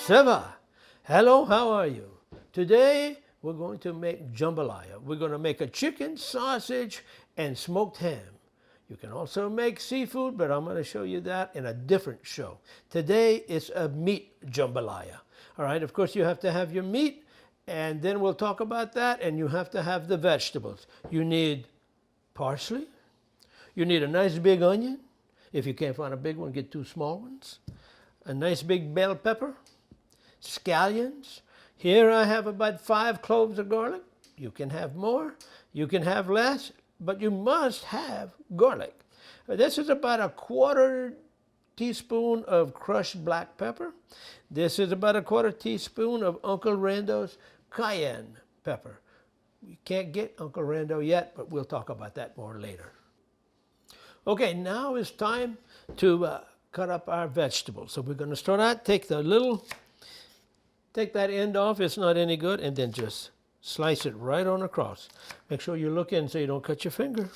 Seva. Hello, how are you? Today we're going to make jambalaya. We're going to make a chicken, sausage, and smoked ham. You can also make seafood, but I'm going to show you that in a different show. Today it's a meat jambalaya. All right, of course you have to have your meat, and then we'll talk about that, and you have to have the vegetables. You need parsley. You need a nice big onion. If you can't find a big one, get two small ones. A nice big bell pepper. Scallions. Here I have about 5 cloves of garlic. You can have more, you can have less, but you must have garlic. This is about a 1/4 teaspoon of crushed black pepper. This is about a 1/4 teaspoon of Uncle Randeaux's cayenne pepper. You can't get Uncle Randeaux yet, but we'll talk about that more later. Okay, now it's time to cut up our vegetables. So we're going to start out, take that end off, it's not any good, and then just slice it right on across. Make sure you look in so you don't cut your finger.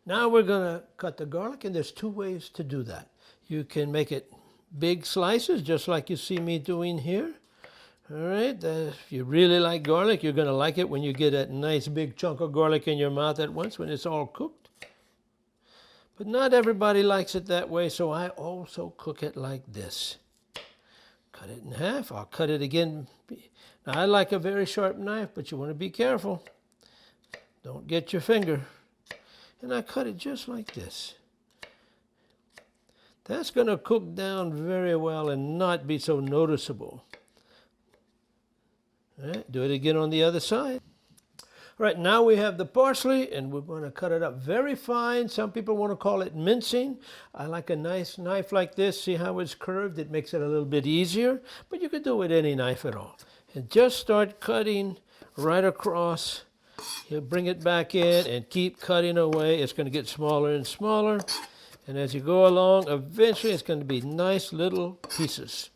Now we're going to cut the garlic, and there's 2 ways to do that. You can make it big slices, just like you see me doing here. All right, if you really like garlic, you're going to like it when you get that nice big chunk of garlic in your mouth at once when it's all cooked. But not everybody likes it that way, so I also cook it like this. Cut it in half. I'll cut it again. Now, I like a very sharp knife, but you want to be careful. Don't get your finger. And I cut it just like this. That's going to cook down very well and not be so noticeable. All right, do it again on the other side. All right, now we have the parsley, and we're going to cut it up very fine. Some people want to call it mincing. I like a nice knife like this. See how it's curved? It makes it a little bit easier, but you can do it with any knife at all. And just start cutting right across. You bring it back in and keep cutting away. It's going to get smaller and smaller. And as you go along, eventually it's going to be nice little pieces.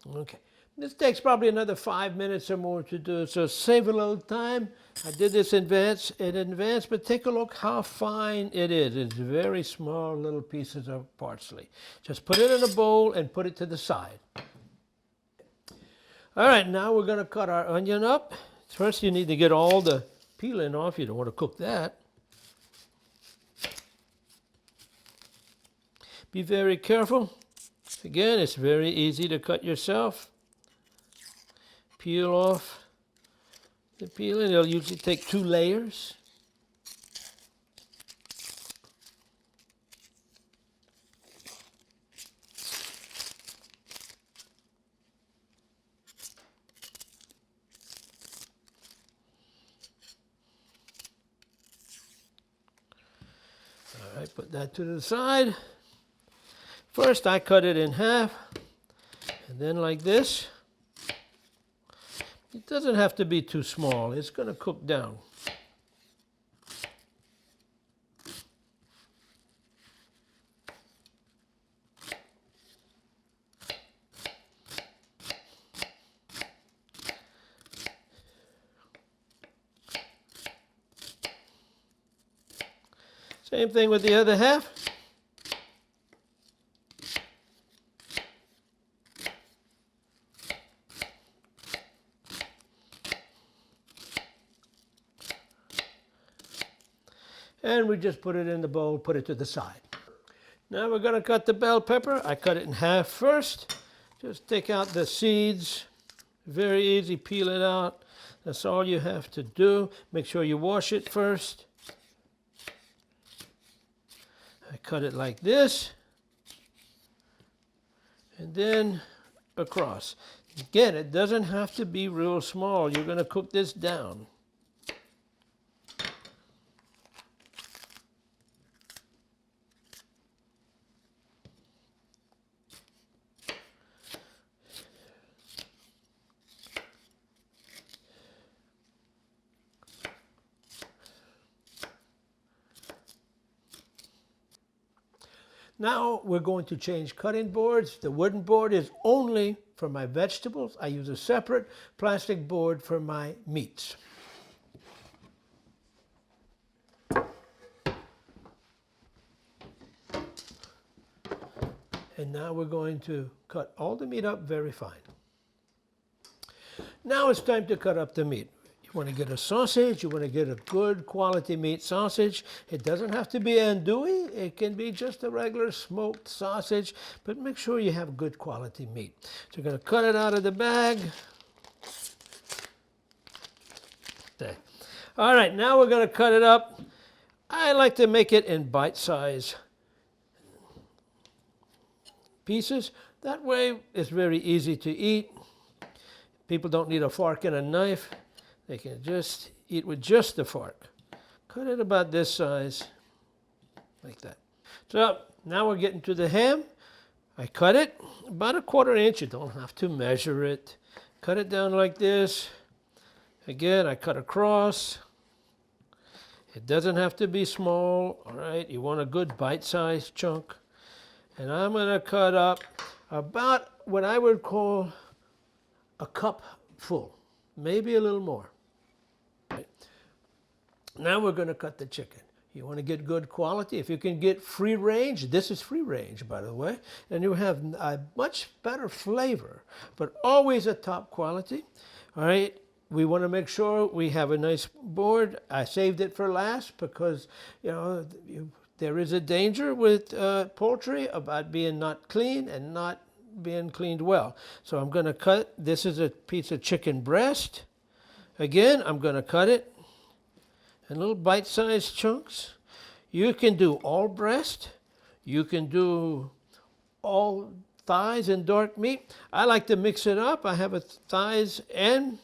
Okay. This takes probably another 5 minutes or more to do, so save a little time. I did this in advance, but take a look how fine it is. It's very small little pieces of parsley. Just put it in a bowl and put it to the side. All right, now we're going to cut our onion up. First, you need to get all the peeling off. You don't want to cook that. Be very careful. Again, it's very easy to cut yourself. Peel off the peeling. It'll usually take 2 layers. All right, put that to the side. First, I cut it in half, and then like this. It doesn't have to be too small. It's going to cook down. Same thing with the other half. And we just put it in the bowl, put it to the side. Now we're going to cut the bell pepper. I cut it in half first. Just take out the seeds. Very easy, peel it out. That's all you have to do. Make sure you wash it first. I cut it like this. And then across. Again, it doesn't have to be real small. You're going to cook this down. Now we're going to change cutting boards. The wooden board is only for my vegetables. I use a separate plastic board for my meats. And now we're going to cut all the meat up very fine. Now it's time to cut up the meat. You want to get a sausage, you want to get a good quality meat sausage. It doesn't have to be andouille, it can be just a regular smoked sausage, but make sure you have good quality meat. So you're going to cut it out of the bag. There. All right, now we're going to cut it up. I like to make it in bite-sized pieces. That way it's very easy to eat. People don't need a fork and a knife. They can just eat with just a fork. Cut it about this size, like that. So now we're getting to the ham. I cut it about a 1/4 inch. You don't have to measure it. Cut it down like this. Again, I cut across. It doesn't have to be small, all right? You want a good bite-sized chunk. And I'm going to cut up about what I would call a cup full, maybe a little more. Right. Now we're going to cut the chicken. You want to get good quality. If you can get free range, this is free range, by the way, and you have a much better flavor, but always a top quality. All right. We want to make sure we have a nice board. I saved it for last because, there is a danger with poultry about being not clean and not being cleaned well. So I'm going to cut, this is a piece of chicken breast. Again, I'm going to cut it in little bite-sized chunks. You can do all breast. You can do all thighs and dark meat. I like to mix it up. I have a thighs and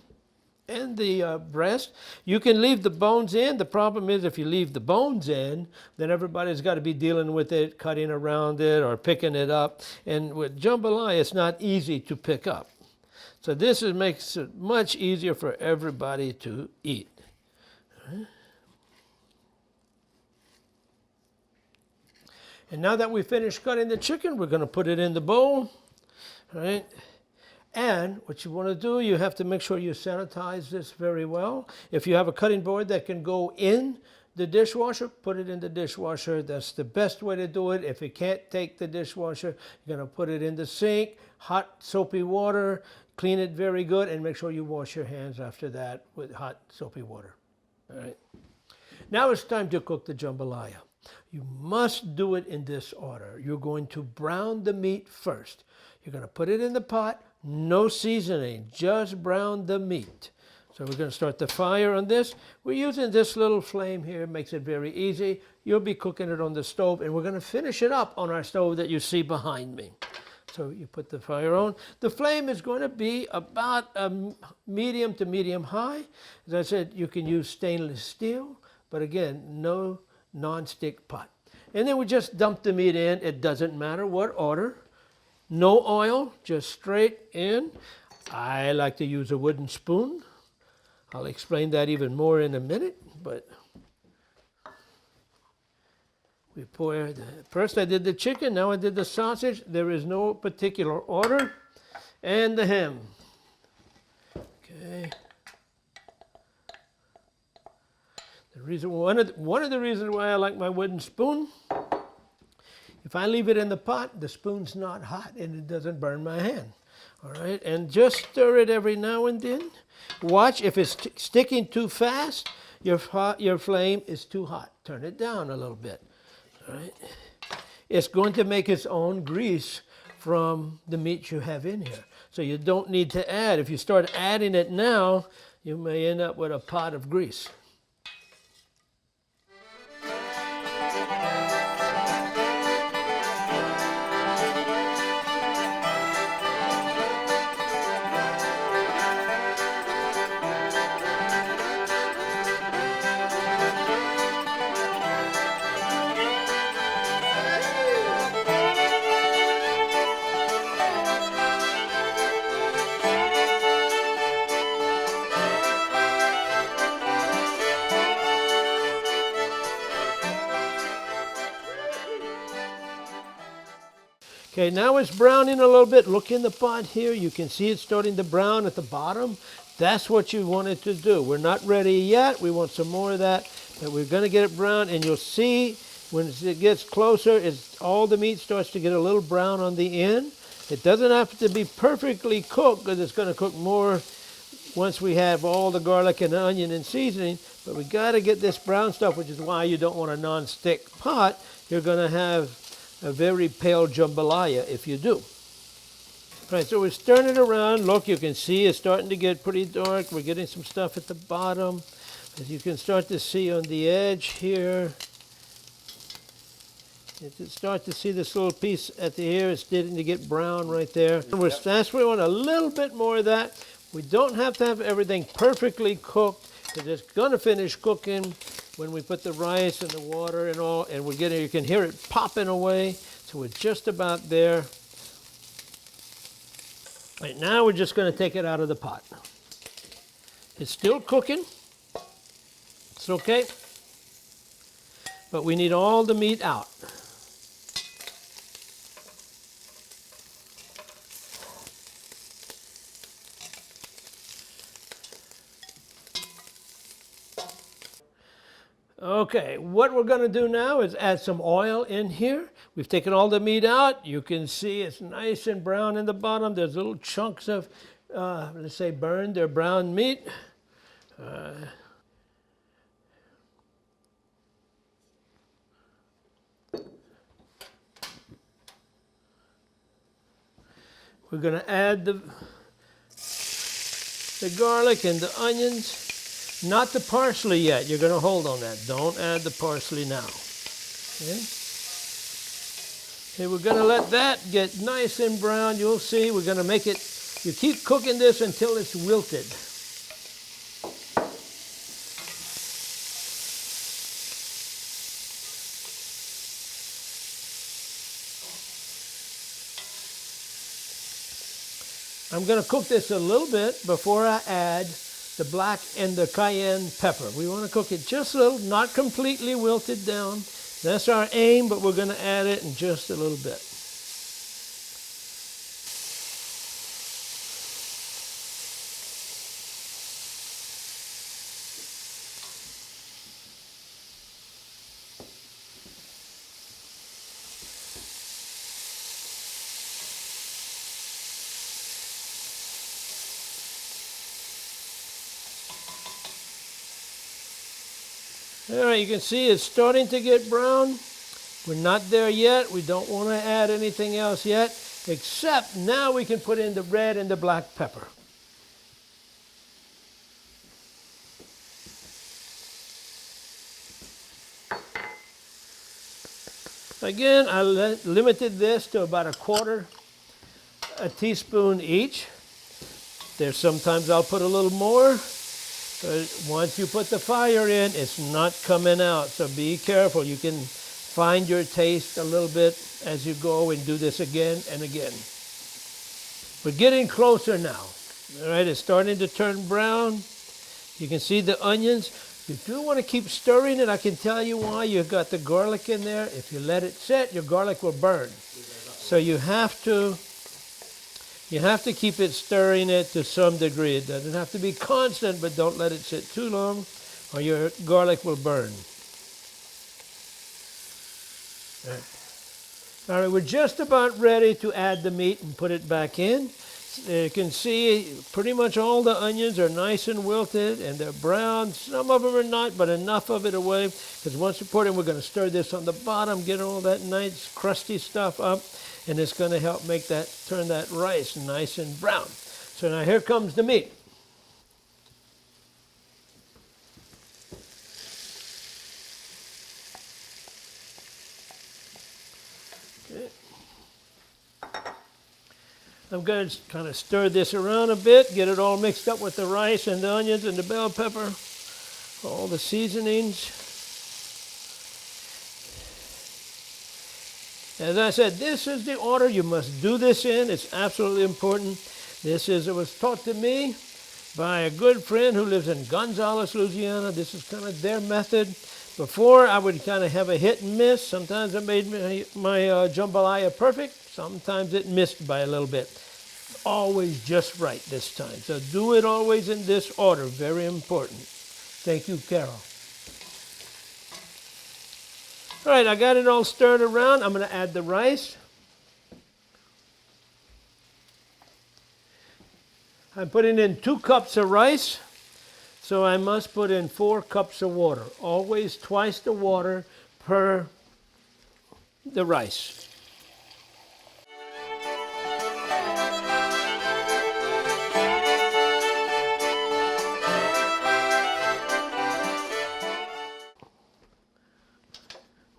the breast. You can leave the bones in. The problem is if you leave the bones in, then everybody's got to be dealing with it, cutting around it or picking it up. And with jambalaya, it's not easy to pick up. So this makes it much easier for everybody to eat. And now that we finished cutting the chicken, we're going to put it in the bowl. All right. And what you want to do, you have to make sure you sanitize this very well. If you have a cutting board that can go in the dishwasher, put it in the dishwasher. That's the best way to do it. If you can't take the dishwasher, you're going to put it in the sink, hot soapy water, clean it very good, and make sure you wash your hands after that with hot soapy water. All right. Now it's time to cook the jambalaya. You must do it in this order. You're going to brown the meat first. You're going to put it in the pot. No seasoning, just brown the meat. So we're going to start the fire on this. We're using this little flame here, makes it very easy. You'll be cooking it on the stove, and we're going to finish it up on our stove that you see behind me. So you put the fire on. The flame is going to be about a medium to medium high. As I said, you can use stainless steel, but again, no non-stick pot. And then we just dump the meat in. It doesn't matter what order. No oil, just straight in. I like to use a wooden spoon. I'll explain that even more in a minute, but we pour first I did the chicken, now I did the sausage. There is no particular order. And the ham. Okay. One of the reasons why I like my wooden spoon, if I leave it in the pot, the spoon's not hot and it doesn't burn my hand. All right, and just stir it every now and then. Watch, if it's sticking too fast, your flame is too hot. Turn it down a little bit. All right, it's going to make its own grease from the meat you have in here. So you don't need to add. If you start adding it now, you may end up with a pot of grease. Okay, now it's browning a little bit. Look in the pot here. You can see it's starting to brown at the bottom. That's what you want it to do. We're not ready yet. We want some more of that, but we're going to get it brown, and you'll see when it gets closer, all the meat starts to get a little brown on the end. It doesn't have to be perfectly cooked because it's going to cook more once we have all the garlic and the onion and seasoning, but we got to get this brown stuff, which is why you don't want a non-stick pot. You're going to have a very pale jambalaya if you do. All right, so we're stirring it around. Look, you can see it's starting to get pretty dark. We're getting some stuff at the bottom. As you can start to see on the edge here, you can start to see this little piece at the ear. It's starting to get brown right there. That's where we want a little bit more of that. We don't have to have everything perfectly cooked, because it's going to finish cooking when we put the rice and the water and all, and you can hear it popping away. So we're just about there. Right now we're just going to take it out of the pot. It's still cooking. It's okay. But we need all the meat out. Okay, what we're going to do now is add some oil in here. We've taken all the meat out. You can see it's nice and brown in the bottom. There's little chunks of, let's say, burned or brown meat. We're going to add the garlic and the onions. Not the parsley yet. You're going to hold on that. Don't add the parsley now. Okay? Okay, we're going to let that get nice and brown. You'll see we're going to make it, you keep cooking this until it's wilted. I'm going to cook this a little bit before I add the black and the cayenne pepper. We want to cook it just a little, not completely wilted down. That's our aim, but we're going to add it in just a little bit. All right, you can see it's starting to get brown. We're not there yet. We don't want to add anything else yet, except now we can put in the red and the black pepper. Again, I limited this to about a teaspoon each. Sometimes I'll put a little more. But once you put the fire in, it's not coming out. So be careful. You can find your taste a little bit as you go and do this again and again. We're getting closer now. All right, it's starting to turn brown. You can see the onions. You do want to keep stirring it. I can tell you why. You've got the garlic in there. If you let it sit, your garlic will burn. So you have to keep it stirring it to some degree. It doesn't have to be constant, but don't let it sit too long or your garlic will burn. All right, we're just about ready to add the meat and put it back in. You can see pretty much all the onions are nice and wilted and they're brown. Some of them are not, but enough of it away, because once you put it in, we're going to stir this on the bottom, get all that nice crusty stuff up, and it's going to help turn that rice nice and brown. So now here comes the meat. Okay. I'm going to kind of stir this around a bit, get it all mixed up with the rice and the onions and the bell pepper, all the seasonings. As I said, this is the order you must do this in. It's absolutely important. It was taught to me by a good friend who lives in Gonzales, Louisiana. This is kind of their method. Before, I would kind of have a hit and miss. Sometimes I made my jambalaya perfect. Sometimes it missed by a little bit. Always just right this time. So do it always in this order. Very important. Thank you, Carol. All right, I got it all stirred around. I'm going to add the rice. I'm putting in 2 cups of rice, so I must put in 4 cups of water. Always twice the water per the rice.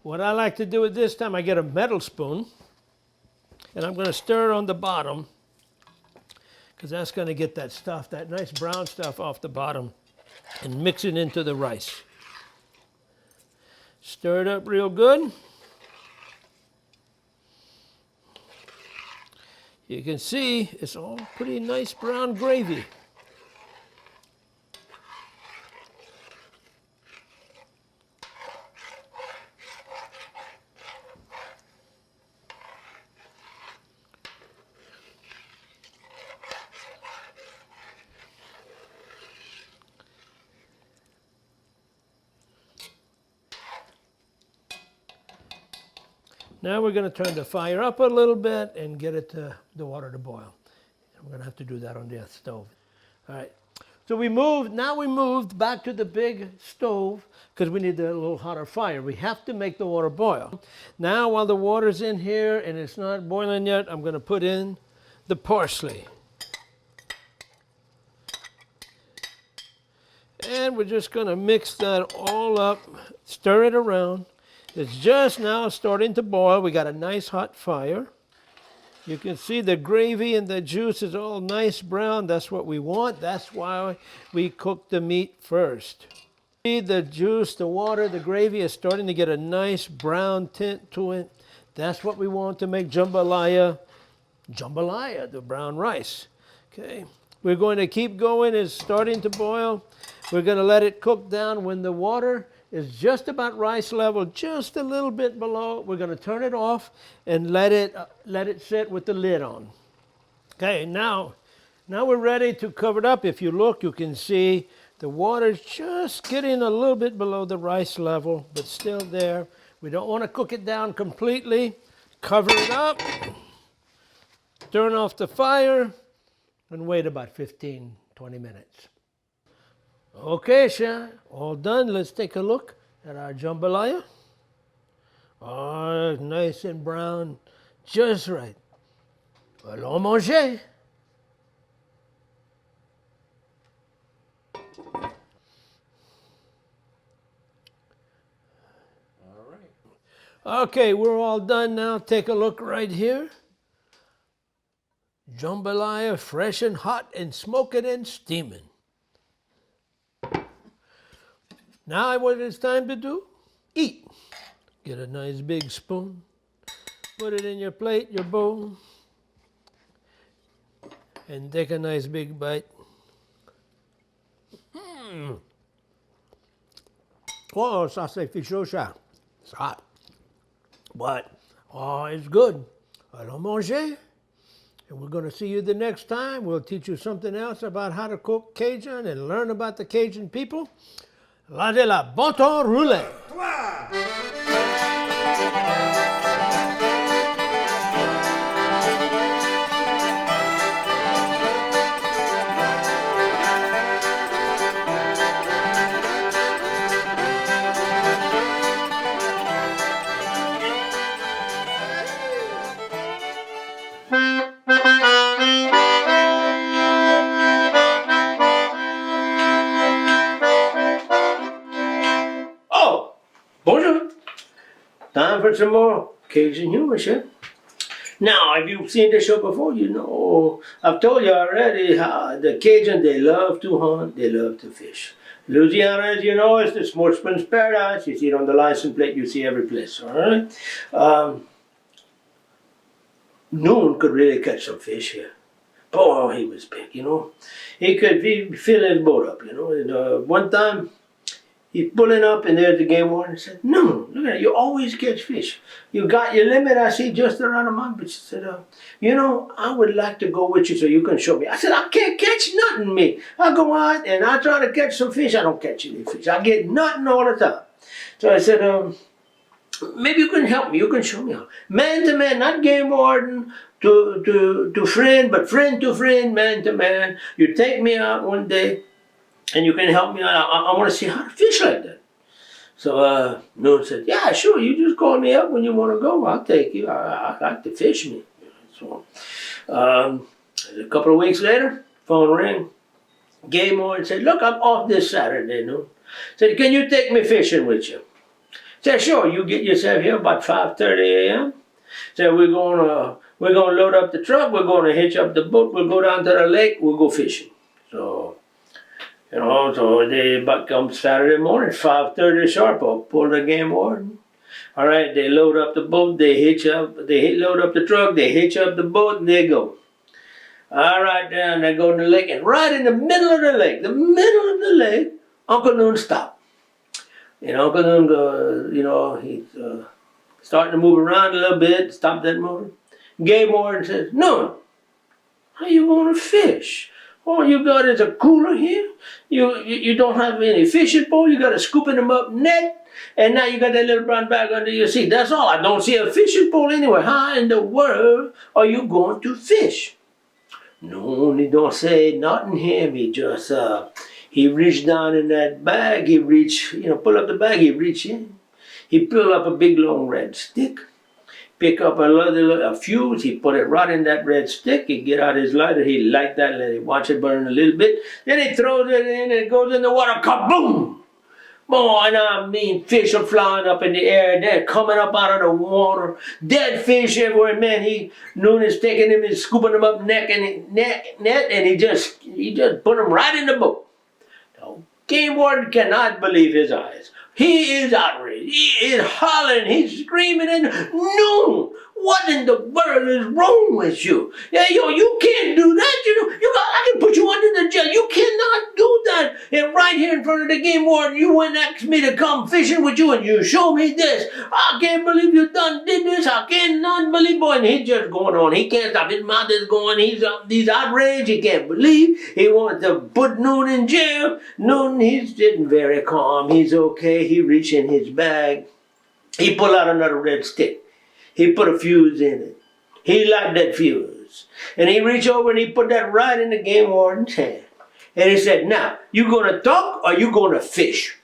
What I like to do at this time, I get a metal spoon, and I'm going to stir it on the bottom, because that's going to get that stuff, that nice brown stuff off the bottom, and mix it into the rice. Stir it up real good. You can see it's all pretty nice brown gravy. Now we're going to turn the fire up a little bit and get it to the water to boil. We're going to have to do that on the stove. All right. So we moved back to the big stove because we need a little hotter fire. We have to make the water boil. Now while the water's in here and it's not boiling yet, I'm going to put in the parsley. And we're just going to mix that all up, stir it around. It's just now starting to boil. We got a nice hot fire. You can see the gravy and the juice is all nice brown. That's what we want. That's why we cook the meat first. See the juice, the water, the gravy is starting to get a nice brown tint to it. That's what we want to make jambalaya. Jambalaya, the brown rice. Okay. We're going to keep going. It's starting to boil. We're going to let it cook down. When the water is just about rice level, just a little bit below, we're going to turn it off and let it sit with the lid on. Okay, now we're ready to cover it up. If you look, you can see the water's just getting a little bit below the rice level, but still there. We don't want to cook it down completely. Cover it up, turn off the fire, and wait about 15, 20 minutes. Okay, Sha, all done. Let's take a look at our jambalaya. Oh, nice and brown, just right. Allons manger. All right. Okay, we're all done now. Take a look right here. Jambalaya, fresh and hot and smoking and steaming. Now what it's time to do? Eat. Get a nice big spoon. Put it in your plate, your bowl. And take a nice big bite. Oh, ça c'est chaud, ça. It's hot. But, oh, it's good. Allons manger. And we're going to see you the next time. We'll teach you something else about how to cook Cajun and learn about the Cajun people. La de la bon temps roulé. Oh, bonjour. Time for some more Cajun humor, chef. Now, if you've seen the show before, you know, I've told you already how the Cajun, they love to hunt, they love to fish. Louisiana, as you know, is the sportsman's paradise. You see it on the license plate, you see every place, all right? Noon could really catch some fish here. Oh, he was big, you know. He could fill his boat up, you know. And one time, He's pulling up, and there's the game warden. He said, no, look at it. You always catch fish. You got your limit, I see, just around a month. But she said, you know, I would like to go with you so you can show me. I said, I can't catch nothing, me. I go out, and I try to catch some fish. I don't catch any fish. I get nothing all the time. So I said, maybe you can help me. You can show me how. Man to man, not game warden to friend, but friend to friend, man to man. You take me out one day, and you can help me out. I want to see how to fish like that. So Noon said, yeah, sure. You just call me up when you want to go. I'll take you. I like to fish me. So a couple of weeks later, phone rang. Game warden said, look, I'm off this Saturday, Noon. Said, can you take me fishing with you? Said, sure. You get yourself here about 5:30 a.m. Said, we're gonna load up the truck. We're gonna hitch up the boat. We'll go down to the lake. We'll go fishing. So, you know, so they about come Saturday morning, 5:30 sharp. I'll pull the game warden. All right, they load up the boat. They load up the truck. They hitch up the boat, and they go. All right, then they go to the lake, and right in the middle of the lake, Uncle Noon stopped. And Uncle Noon, you know, he's starting to move around a little bit. Stop that motor. Game warden says, Noon, how you going to fish? All you got is a cooler here. You don't have any fishing pole. You got a scooping them up net. And now you got that little brown bag under your seat. That's all. I don't see a fishing pole anywhere. How in the world are you going to fish? No, he don't say nothing him. He just, he reached down in that bag. He reached, you know, pull up the bag. He reached in. He pulled up a big long red stick. Pick up a fuse, he put it right in that red stick, he get out his lighter, he light that, let it watch it burn a little bit, then he throws it in, and it goes in the water, kaboom! Boy, and I mean, fish are flying up in the air, they're coming up out of the water, dead fish everywhere, man. Noon is taking him, he's scooping them up net, and he just put them right in the boat. The game warden cannot believe his eyes. He is outraged. He is hollering. He's screaming. And no, what in the world is wrong with you? Yeah, you can't do that. I can put you under the jail. You cannot do that. And right here in front of the game warden, you went and asked me to come fishing with you, and you show me this. I can't believe you did this. I cannot believe, boy. And he's just going on. He can't stop. His mouth is going. He's outraged. He can't believe. He wanted to put Noon in jail. Noon, he's sitting very calm. He's okay. He reached in his bag. He pulled out another red stick. He put a fuse in it. He lighted that fuse. And he reached over and he put that right in the game warden's hand. And he said, now, you going to talk or you going to fish?